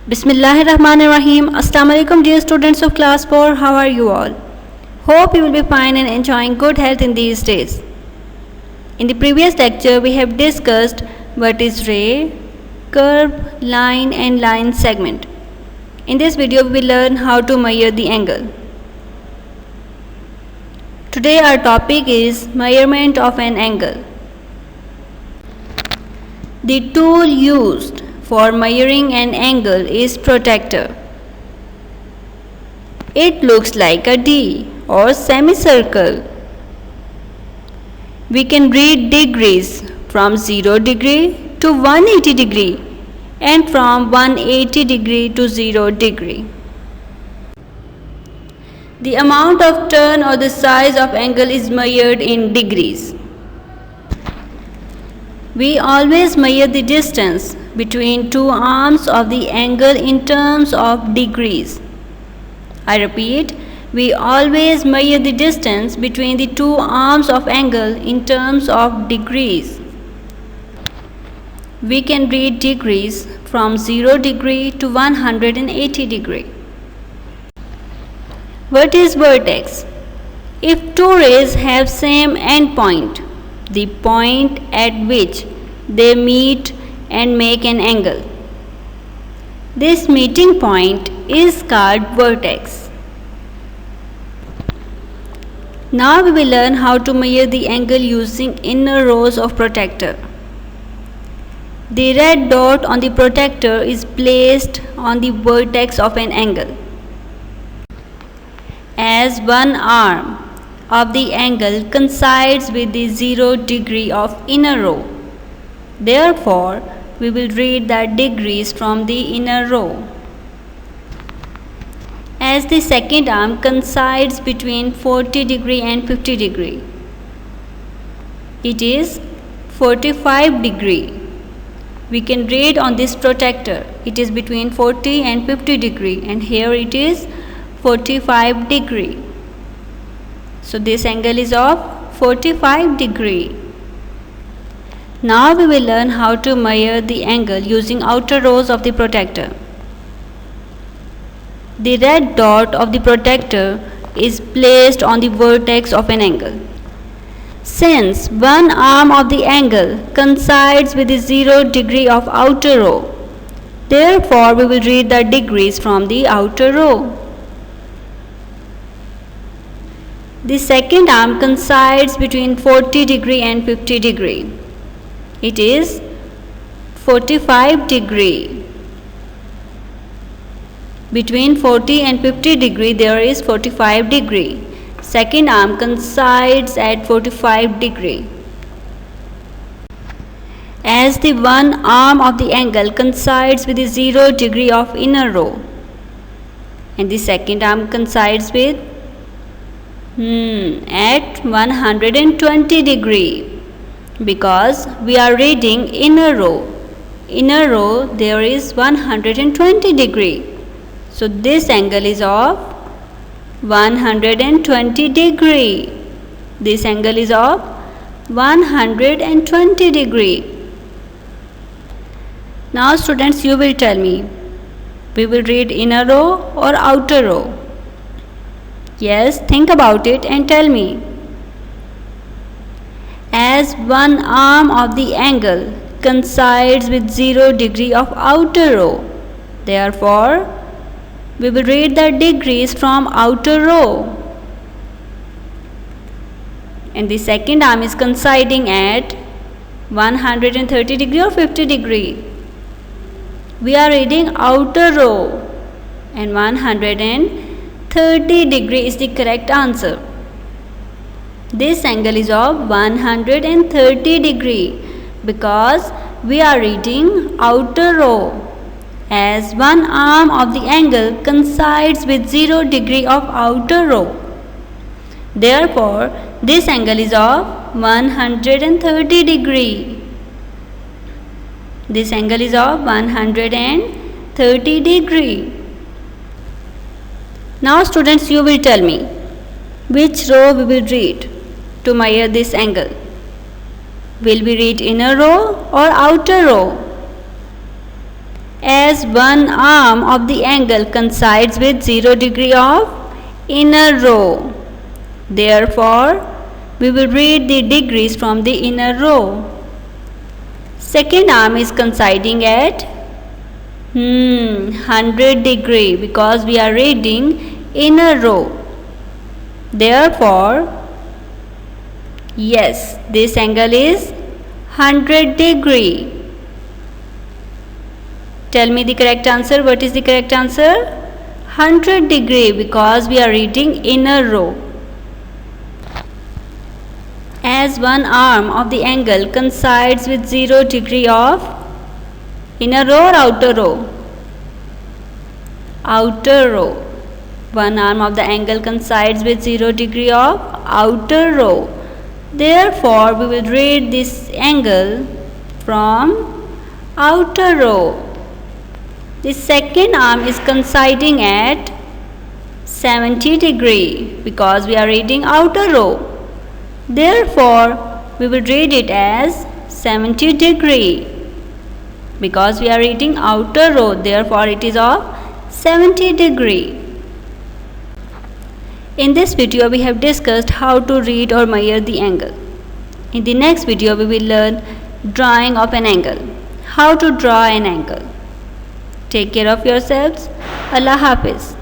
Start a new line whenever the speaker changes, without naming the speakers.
Bismillahirrahmanirrahim. Assalamu alaikum dear students of class 4. How are you all? Hope you will be fine and enjoying good health in these days. In the previous lecture we have discussed what is ray, curve, line and line segment. In this video we will learn how to measure the angle. Today our topic is measurement of an angle. The tool used for measuring an angle is protractor. It looks like a D or semicircle. We can read degrees from 0 degree to 180 degree and from 180 degree to 0 degree. The amount of turn or the size of angle is measured in degrees. We always measure the distance between two arms of the angle in terms of degrees. I repeat, we always measure the distance between the two arms of angle in terms of degrees. We can read degrees from 0 degree to 180 degree. What is vertex? If two rays have same end point, the point at which they meet and make an angle, this meeting point is called vertex. Now we will learn how to measure the angle using inner rows of protractor. The red dot on the protractor is placed on the vertex of an angle. As one arm of the angle coincides with the 0 degree of inner row, therefore we will read the degrees from the inner row. As the second arm coincides between 40 degree and 50 degree, it is 45 degree. We can read on this protractor, it is between 40 and 50 degree, and here it is 45 degree. So this angle is of 45 degree. Now we will learn how to measure the angle using outer rows of the protractor. The red dot of the protractor is placed on the vertex of an angle. Since one arm of the angle coincides with the 0 degree of outer row, therefore we will read the degrees from the outer row. The second arm coincides between 40 degree and 50 degree. It is 45 degree. Between 40 and 50 degree there is 45 degree. Second arm coincides at 45 degree. As the one arm of the angle coincides with the 0 degree of inner row, and the second arm coincides with at 120 degree, because we are reading inner row. Inner row there is 120 degree. So this angle is of 120 degree. This angle is of 120 degree. Now students, you will tell me, we will read inner row or outer row? Yes, think about it and tell me. As one arm of the angle coincides with 0 degree of outer row, therefore we will read the degrees from outer row. And the second arm is coinciding at 130 degree or 50 degree. We are reading outer row, and 130 degree is the correct answer. This angle is of 130 degree because we are reading outer row. As one arm of the angle coincides with 0 degree of outer row, therefore this angle is of 130 degree. This angle is of 130 degree. Now students, you will tell me which row we will read to measure this angle. Will we read inner row or outer row? as one arm of the angle coincides with 0 degree of inner row. Therefore, we will read the degrees from the inner row. Second arm is coinciding at 100 degree because we are reading inner row. Therefore, yes, this angle is 100 degree. Tell me the correct answer. What is the correct answer? 100 degree because we are reading inner row. As one arm of the angle coincides with 0 degree of inner row or outer row? Outer row. One arm of the angle coincides with 0 degree of outer row. Therefore, we will read this angle from outer row. The second arm is coinciding at 70 degree because we are reading outer row. Therefore, we will read it as 70 degree because we are reading outer row. Therefore, it is of 70 degree. In this video, we have discussed how to read or measure the angle. In the next video, we will learn drawing of an angle. How to draw an angle. Take care of yourselves. Allah Hafiz.